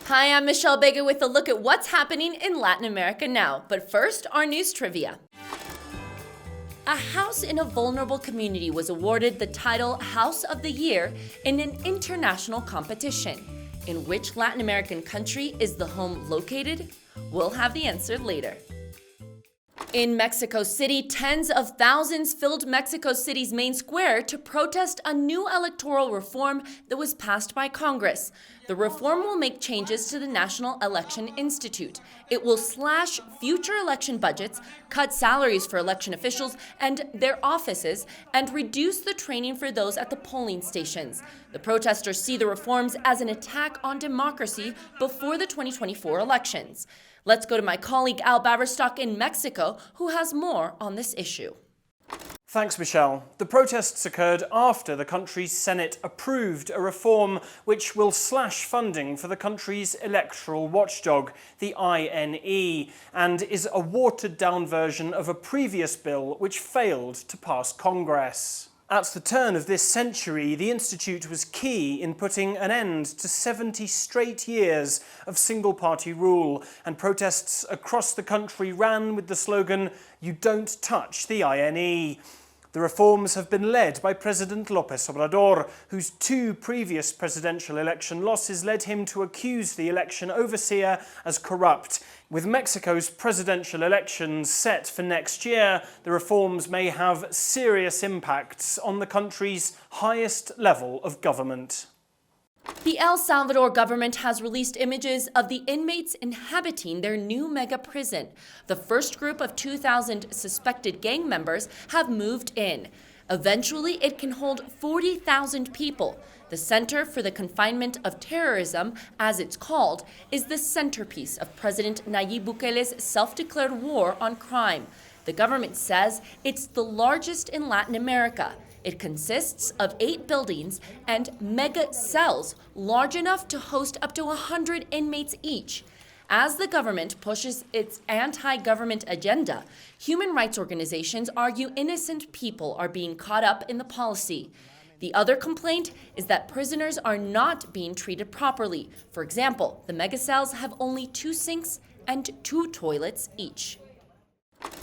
Hi, I'm Michelle Begue with a look at what's happening in Latin America now. But first, our news trivia. A house in a vulnerable community was awarded the title House of the Year in an international competition. In which Latin American country is the home located? We'll have the answer later. In Mexico City, tens of thousands filled Mexico City's main square to protest a new electoral reform that was passed by Congress. The reform will make changes to the National Election Institute. It will slash future election budgets, cut salaries for election officials and their offices, and reduce the training for those at the polling stations. The protesters see the reforms as an attack on democracy before the 2024 elections. Let's go to my colleague Al Baverstock in Mexico, who has more on this issue. Thanks, Michelle. The protests occurred after the country's Senate approved a reform which will slash funding for the country's electoral watchdog, the INE, and is a watered-down version of a previous bill which failed to pass Congress. At the turn of this century, the Institute was key in putting an end to 70 straight years of single-party rule, and protests across the country ran with the slogan, "You don't touch the INE." The reforms have been led by President López Obrador, whose two previous presidential election losses led him to accuse the election overseer as corrupt. With Mexico's presidential elections set for next year, the reforms may have serious impacts on the country's highest level of government. The El Salvador government has released images of the inmates inhabiting their new mega prison. The first group of 2,000 suspected gang members have moved in. Eventually, it can hold 40,000 people. The Center for the Confinement of Terrorism, as it's called, is the centerpiece of President Nayib Bukele's self-declared war on crime. The government says it's the largest in Latin America. It consists of 8 buildings and mega cells large enough to host up to 100 inmates each. As the government pushes its anti-government agenda, human rights organizations argue innocent people are being caught up in the policy. The other complaint is that prisoners are not being treated properly. For example, the megacells have only 2 sinks and 2 toilets each.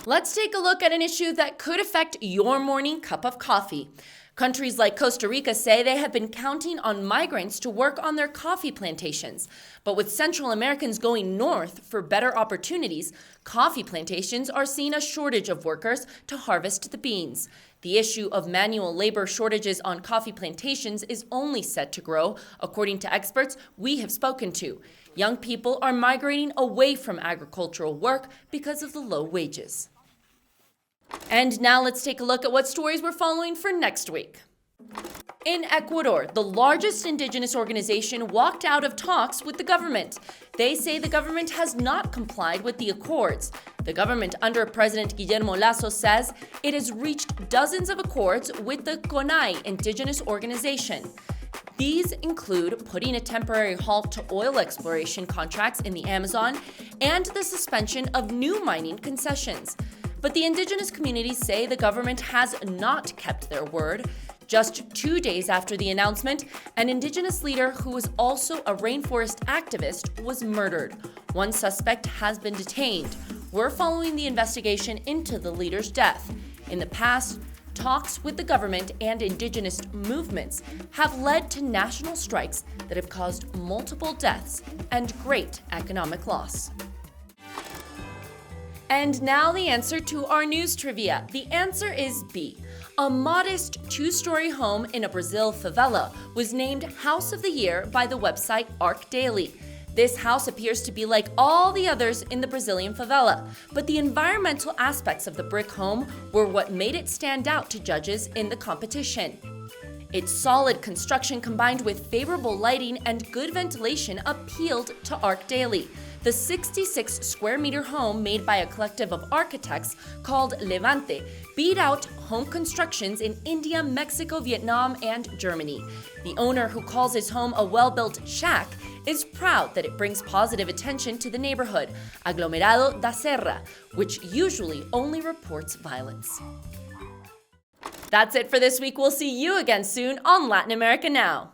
Let's take a look at an issue that could affect your morning cup of coffee. Countries like Costa Rica say they have been counting on migrants to work on their coffee plantations. But with Central Americans going north for better opportunities, coffee plantations are seeing a shortage of workers to harvest the beans. The issue of manual labor shortages on coffee plantations is only set to grow, according to experts we have spoken to. Young people are migrating away from agricultural work because of the low wages. And now let's take a look at what stories we're following for next week. In Ecuador, the largest indigenous organization walked out of talks with the government. They say the government has not complied with the accords. The government under President Guillermo Lasso says it has reached dozens of accords with the CONAI indigenous organization. These include putting a temporary halt to oil exploration contracts in the Amazon and the suspension of new mining concessions. But the indigenous communities say the government has not kept their word. Just 2 days after the announcement, an indigenous leader who was also a rainforest activist was murdered. One suspect has been detained. We're following the investigation into the leader's death. In the past, talks with the government and indigenous movements have led to national strikes that have caused multiple deaths and great economic loss. And now the answer to our news trivia. The answer is B. A modest 2-story home in a Brazil favela was named House of the Year by the website Arc Daily. This house appears to be like all the others in the Brazilian favela, but the environmental aspects of the brick home were what made it stand out to judges in the competition. Its solid construction combined with favorable lighting and good ventilation appealed to Arc Daily. The 66 square meter home made by a collective of architects called Levante beat out home constructions in India, Mexico, Vietnam, and Germany. The owner, who calls his home a well-built shack, is proud that it brings positive attention to the neighborhood, Aglomerado da Serra, which usually only reports violence. That's it for this week. We'll see you again soon on Latin America Now.